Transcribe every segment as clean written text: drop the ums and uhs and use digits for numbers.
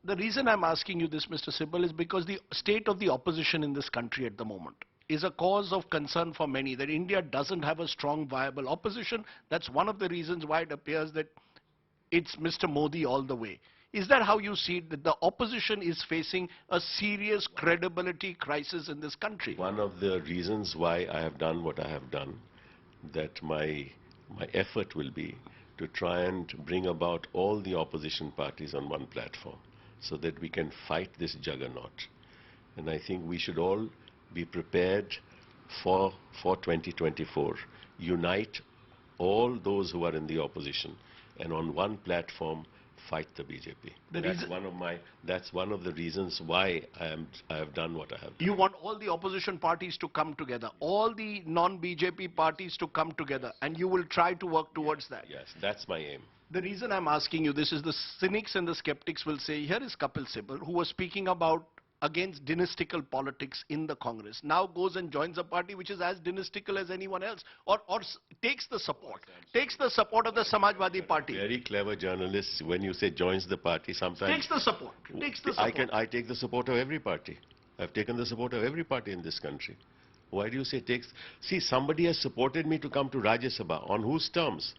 The reason I'm asking you this, Mr. Sibal, is because the state of the opposition in this country at the moment is a cause of concern for many, that India doesn't have a strong, viable opposition. That's one of the reasons why it appears that it's Mr. Modi all the way. Is that how you see it, that the opposition is facing a serious credibility crisis in this country? One of the reasons why I have done what I have done, that my effort will be to try and bring about all the opposition parties on one platform so that we can fight this juggernaut. And I think we should all be prepared for 2024. Unite all those who are in the opposition and on one platform fight the BJP. That's one of the reasons why I have done what I have done. You want all the opposition parties to come together, all the non-BJP parties to come together, and you will try to work towards that. Yes, that's my aim. The reason I'm asking you this is the cynics and the skeptics will say, here is Kapil Sibal, who was speaking about against dynastical politics in the Congress, now goes and joins a party which is as dynastical as anyone else, or takes the support of the Samajwadi Party. Very clever journalists, when you say joins the party, sometimes... Takes the support. I take the support of every party. I've taken the support of every party in this country. Why do you say takes... See, somebody has supported me to come to Rajya Sabha. On whose terms?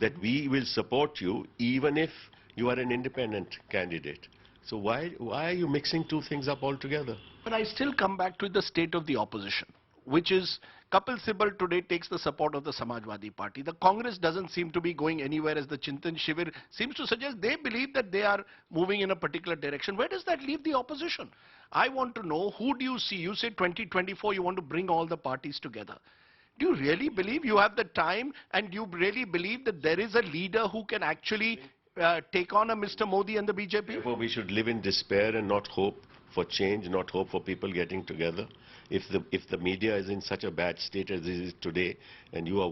That we will support you even if you are an independent candidate. So why are you mixing two things up altogether? But I still come back to the state of the opposition, which is Kapil Sibal today takes the support of the Samajwadi Party. The Congress doesn't seem to be going anywhere, as the Chintan Shivir seems to suggest. They believe that they are moving in a particular direction. Where does that leave the opposition? I want to know, who do you see? You say 2024 you want to bring all the parties together. Do you really believe you have the time, and do you really believe that there is a leader who can actually take on a Mr. Modi and the BJP? Therefore, we should live in despair and not hope for change, not hope for people getting together. If the media is in such a bad state as it is today, and you are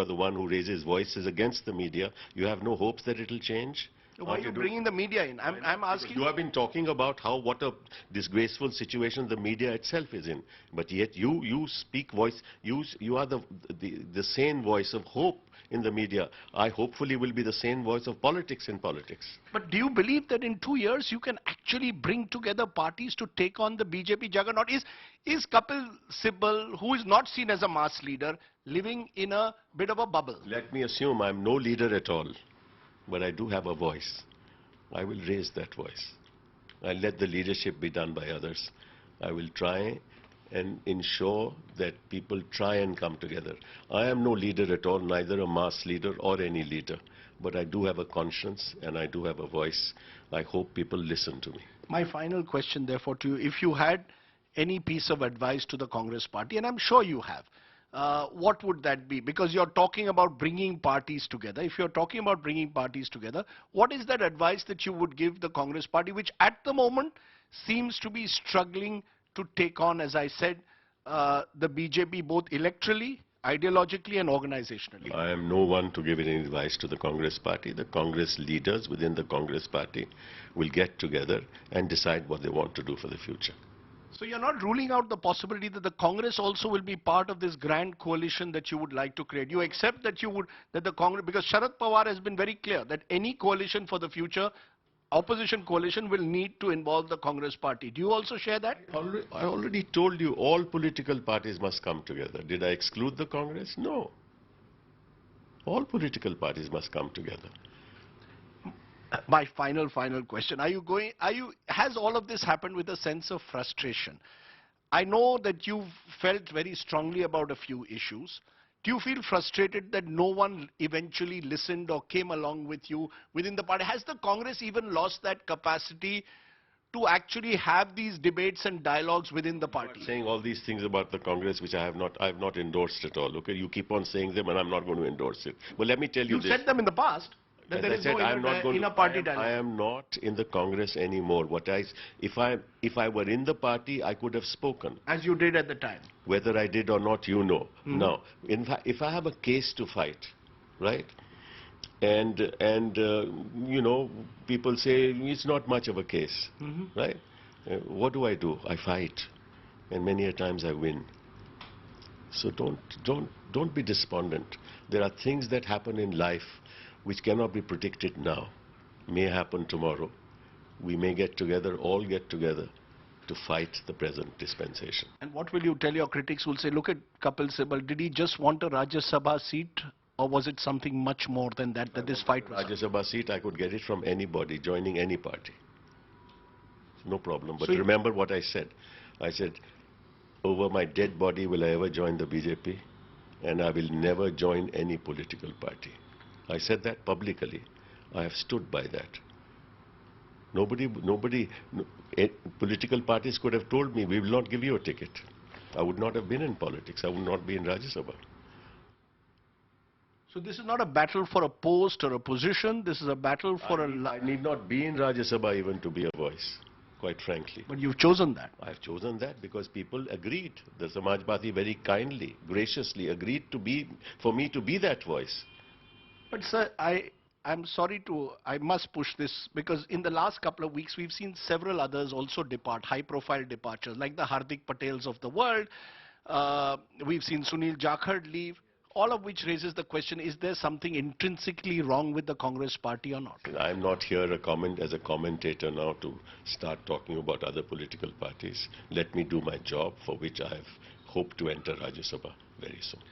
the one who raises voices against the media, you have no hopes that it will change. Why are you bringing the media in? I'm asking. You have been talking about what a disgraceful situation the media itself is in, but yet you speak voice. You are the sane voice of hope in the media. I hopefully will be the same voice of politics in politics. But do you believe that in 2 years you can actually bring together parties to take on the BJP juggernaut? Is Kapil Sibal, who is not seen as a mass leader, living in a bit of a bubble? Let me assume I'm no leader at all, but I do have a voice. I will raise that voice. I'll let the leadership be done by others. I will try and ensure that people try and come together. I am no leader at all, neither a mass leader or any leader. But I do have a conscience and I do have a voice. I hope people listen to me. My final question, therefore, to you, if you had any piece of advice to the Congress party, and I'm sure you have, what would that be? Because you're talking about bringing parties together. If you're talking about bringing parties together, what is that advice that you would give the Congress party, which at the moment seems to be struggling to take on, as I said, the BJP both electorally, ideologically and organizationally? I am no one to give any advice to the Congress party. The Congress leaders within the Congress party will get together and decide what they want to do for the future. So you're not ruling out the possibility that the Congress also will be part of this grand coalition that you would like to create? You accept that the Congress, because Sharad Pawar has been very clear that any coalition for the future, opposition coalition, will need to involve the Congress party. Do you also share that? I already told you all political parties must come together. Did I exclude the Congress? No. All political parties must come together. My final question. Has all of this happened with a sense of frustration? I know that you've felt very strongly about a few issues. Do you feel frustrated that no one eventually listened or came along with you within the party? Has the Congress even lost that capacity to actually have these debates and dialogues within the party? I'm saying all these things about the Congress which I have not endorsed at all. Okay, you keep on saying them and I'm not going to endorse it. Well, let me tell you this. You said them in the past. That there is no inner party dialogue. I am not in the Congress anymore. If I were in the party, I could have spoken. As you did at the time. Whether I did or not, you know. Now, in fact, if I have a case to fight, right, and you know, people say it's not much of a case, right? What do? I fight, and many a times I win. So don't be despondent. There are things that happen in life which cannot be predicted now, may happen tomorrow. we may get together, all get together to fight the present dispensation. And what will you tell your critics who will say, look at Kapil Sibal, did he just want a Rajya Sabha seat or was it something much more than that, that this fight was? Rajya Sabha seat, I could get it from anybody joining any party. No problem. But So remember what I said. I said, over my dead body will I ever join the BJP, and I will never join any political party. I said that publicly. I have stood by that. Political parties could have told me, we will not give you a ticket. I would not have been in politics. I would not be in Rajya Sabha. So this is not a battle for a post or a position. This is a battle for I need not be in Rajya Sabha even to be a voice, quite frankly. But you've chosen that. I have chosen that because people agreed. The Samajwadi Party very kindly, graciously agreed for me to be that voice. But sir, I'm sorry I must push this because in the last couple of weeks we've seen several others also depart, high-profile departures like the Hardik Patels of the world. We've seen Sunil Jakhar leave, all of which raises the question, is there something intrinsically wrong with the Congress party or not? I'm not here as a commentator now to start talking about other political parties. Let me do my job for which I have hoped to enter Rajya Sabha very soon.